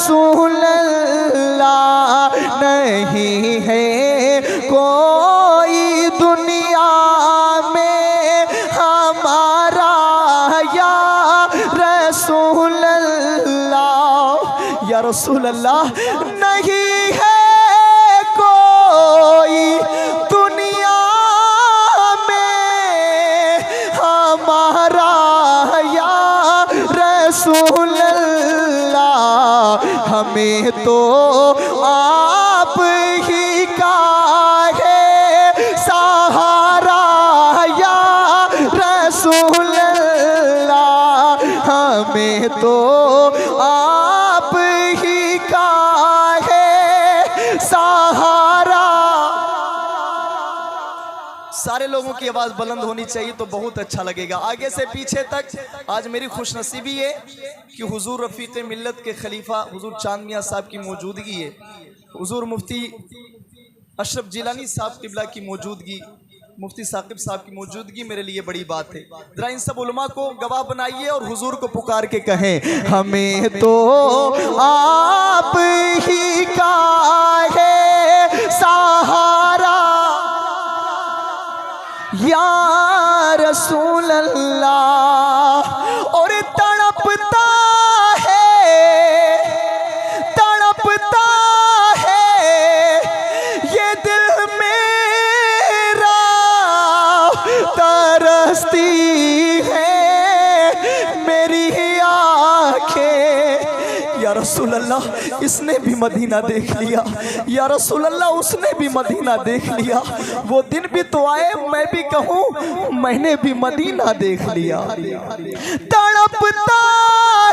रसूल अल्लाह नहीं है कोई दुनिया में हमारा या रसूल अल्लाह। या रसूल अल्लाह नहीं है कोई दुनिया में हमारा या रसूल अल्लाह। हमें तो आप ही का है सहारा या रसूल अल्लाह। हमें तो आप ही का है सहारा। सारे लोगों की आवाज़ बुलंद होनी चाहिए तो बहुत अच्छा लगेगा, आगे से पीछे तक। आज मेरी खुशनसीबी है कि हुजूर रफ़ीक़ मिल्लत के खलीफा हुजूर चांद मियाँ साहब की मौजूदगी है, हुजूर मुफ्ती अशरफ जिलानी साहब क़िबला की मौजूदगी, मुफ्ती साकिब साहब की मौजूदगी मेरे लिए बड़ी बात है। ज़रा इन सब उलमा को गवाह बनाइए और हुजूर को पुकार के कहें हमें तो आप ही का है सहारा या रसूल अल्लाह। और तड़पता है ये दिल मेरा, तरसती है मेरी आँखें। या रसूल अल्लाह इसने भी मदीना देख लिया, या रसूल अल्लाह उसने भी मदीना देख लिया। वो दिन भी तो आए मैं भी कहूँ मैंने भी मदीना देख लिया। तड़पता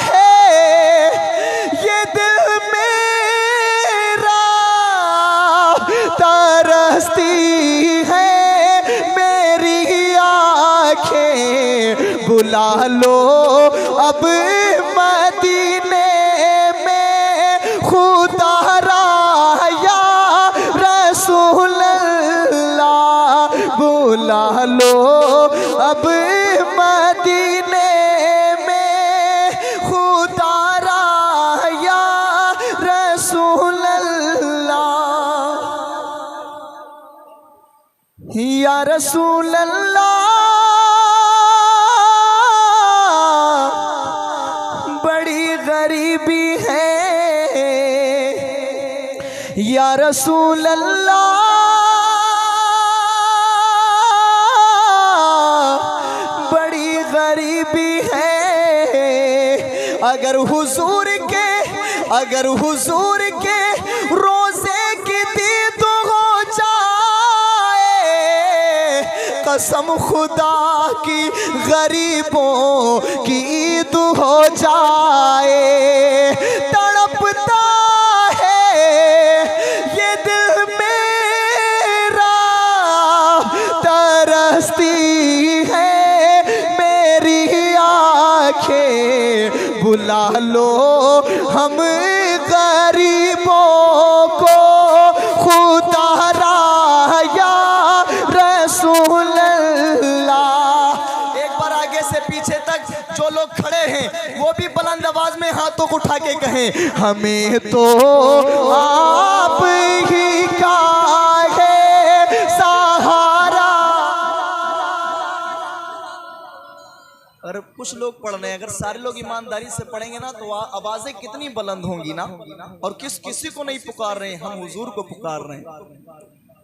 है ये दिल मेरा, तरसती है मेरी आँखें। बुला लो अब मदीने में खुदारा या रसूल अल्लाह। बुला लो अब मदीने में खुदारा या रसूल अल्लाह। या रसूल अल्लाह बड़ी गरीबी है। या रसूल अल्लाह बड़ी गरीबी है। अगर हुजूर के रोज़े की दीद हो जाए, कसम खुदा की गरीबों की ईद हो जाए। तड़पता है ये दिल मेरा, तरसती है मेरी आँखें। बुला लो हम गरीबों को खुदारा या रसूल अल्लाह। एक बार आगे से पीछे तक जो लोग खड़े हैं वो भी बुलंद आवाज में हाथों को उठा के कहें हमें तो आप ही का है सहारा। अगर कुछ लोग पढ़ रहे हैं, अगर सारे लोग ईमानदारी से पढ़ेंगे ना तो आवाजें कितनी बुलंद होंगी ना। और किसी को नहीं पुकार रहे हैं, हम हुजूर को पुकार रहे हैं।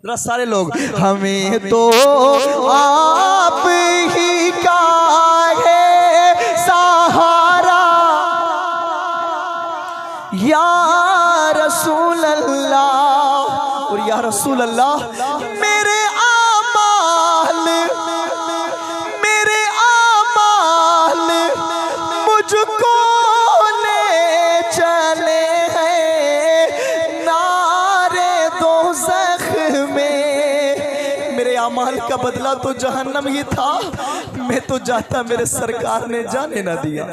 जरा सारे लोग हमें तो आप ही का है सहारा या रसूल अल्लाह। और या रसूल अल्लाह मेरे आमाल मुझको ले चले हैं नारे दोज़ख में। मेरे आमाल का बदला तो जहन्नम ही था, मैं तो जाता मेरे सरकार ने जाने ना दिया।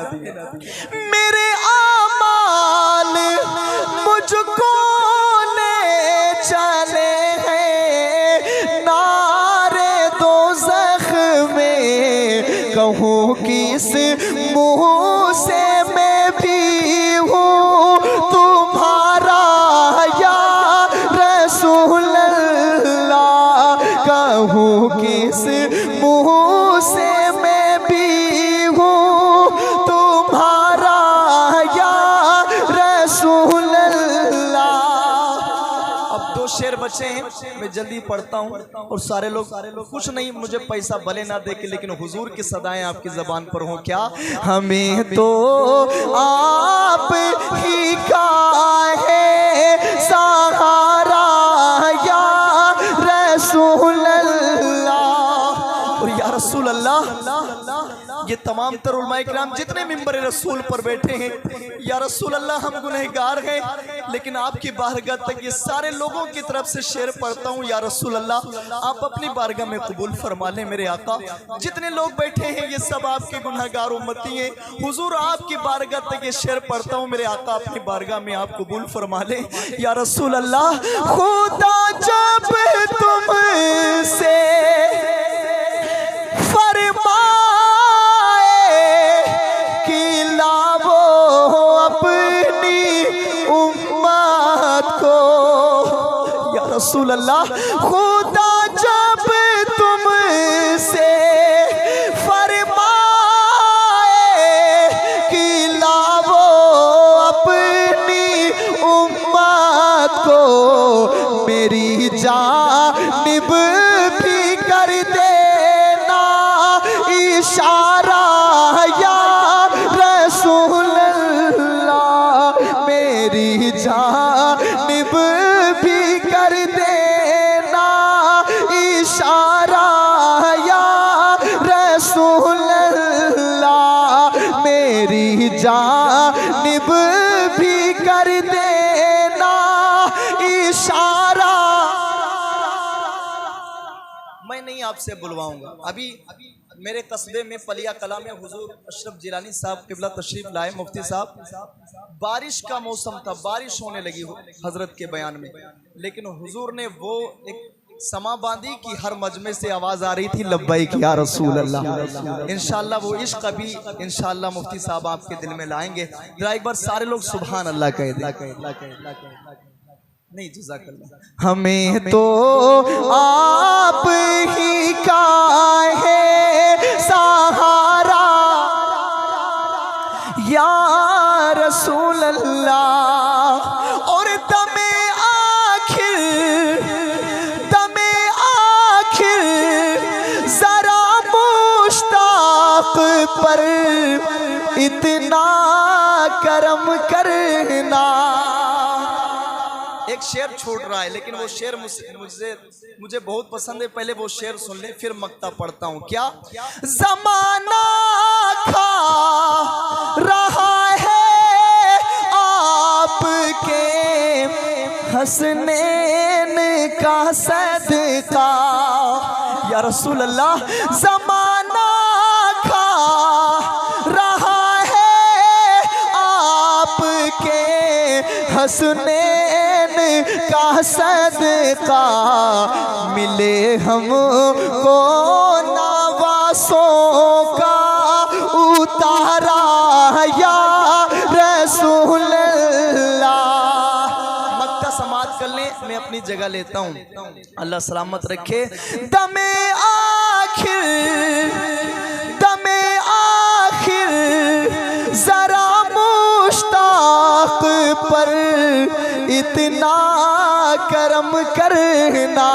मेरे आमाल मुझको ले चले हैं नारे दोज़ख में। कहूँ किस मुँह से मैं भी हूँ तुम बचे हैं, मैं जल्दी पढ़ता हूँ। और सारे लोग कुछ नहीं, मुझे पैसा भले ना दे के, लेकिन हुजूर की सदाएं आपकी ज़बान पर हों। क्या हमें तो आप ही का है सहारा या रसूल अल्लाह। और या रसूल अल्लाह, ये तमाम तर उलमाए किराम जितने मिंबर रसूल पर बैठे हैं, या रसूल अल्लाह हम गुनहगार हैं, लेकिन आपकी बारगाह तक ये सारे लोगों की तरफ से शेर पढ़ता हूँ। या रसूल अल्लाह, आप अपनी बारगाह में कबूल फरमा लें मेरे आका। जितने लोग बैठे हैं ये सब आपके गुनहगार उम्मती हैं। हुजूर आपकी बारगाह तक ये शेर पढ़ता हूँ मेरे आका, अपनी बारगाह में आप कबूल फरमा लें। या रसूल अल्लाह, खुदा जब तुमसे रसूल अल्लाह, खुदा जब तुमसे फरमाए कि लाओ अपनी उम्मत को, मेरी जानिब भी कर देना इशारा या रसूल अल्लाह, मेरी जानिब भी कर देना इशारा या रसूल अल्लाह, मेरी जानिब भी कर देना इशारा। मैं नहीं आपसे बुलवाऊंगा, अभी मेरे कस्बे में पलिया कला में हुजूर अशरफ जिलानी साहब किबला तशरीफ लाए, मुफ्ती साहब। बारिश का मौसम था, बारिश होने लगी हजरत के बयान में, लेकिन हुजूर ने वो एक समा बांधी कि हर मजमे से आवाज आ रही थी लब्बैक या रसूल अल्लाह। इंशाअल्लाह वो इश्क अभी इंशाअल्लाह मुफ्ती साहब आपके दिल में लाएंगे। जरा एक बार सारे लोग सुभान अल्लाह कह दें। नहीं जज़ाकल्लाह। हमें तो आप ही का है सहारा या रसूल अल्लाह, और दमे आखिर जरा मुश्ताक पर इतना करम करना। एक शेर छूट रहा है, लेकिन वो शेर मुझे बहुत पसंद है। पहले वो शेर सुन ले, फिर मक्ता पढ़ता हूँ। क्या ज़माना खा रहा है आपके हसनैन का सदका या रसूल अल्लाह। ज़माना खा रहा है आपके हसनैन का सदका, मिले हमको नवासों का उतारा या रसूल अल्लाह। मक्का समात कर लें, मैं अपनी जगह लेता हूँ, अल्लाह सलामत रखे। दमे आखिर जरा मुश्ताक पर इतना करम करना।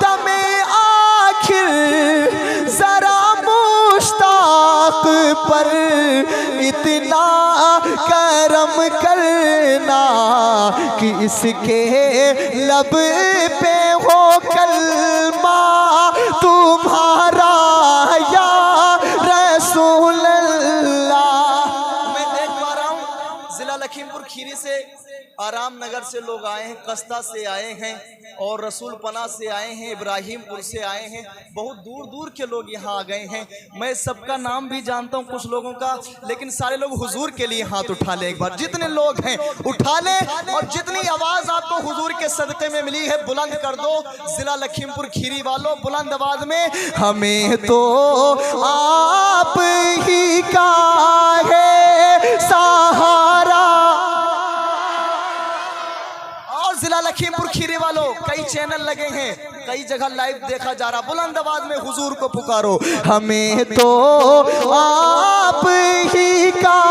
दमे आखिर जरा मुश्ताक पर इतना करम करना कि इसके लब पे हो कलमा तुम्हारा या रसूल अल्लाह। मैं देख पा रहा हूँ जिला लखीमपुर खीरी से, आराम नगर से लोग आए हैं, कस्ता से आए हैं, और रसूल पना से आए हैं, इब्राहिमपुर से आए हैं, बहुत दूर दूर के लोग यहाँ आ गए हैं। मैं सबका नाम भी जानता हूँ, कुछ लोगों का, लेकिन सारे लोग हुजूर के लिए हाथ उठा लें एक बार। जितने लोग हैं उठा लें, और जितनी आवाज़ आपको हुजूर के सदक़े में मिली है बुलंद कर दो। जिला लखीमपुर खीरी वालों, बुलंद आवाज़ में हमें तो आप ही का है सहारा। जिला लखीमपुर खीरी वालों, कई चैनल लगे हैं, कई जगह लाइव देखा जा रहा, बुलंद आवाज में हुजूर को पुकारो। हमें तो आप ही का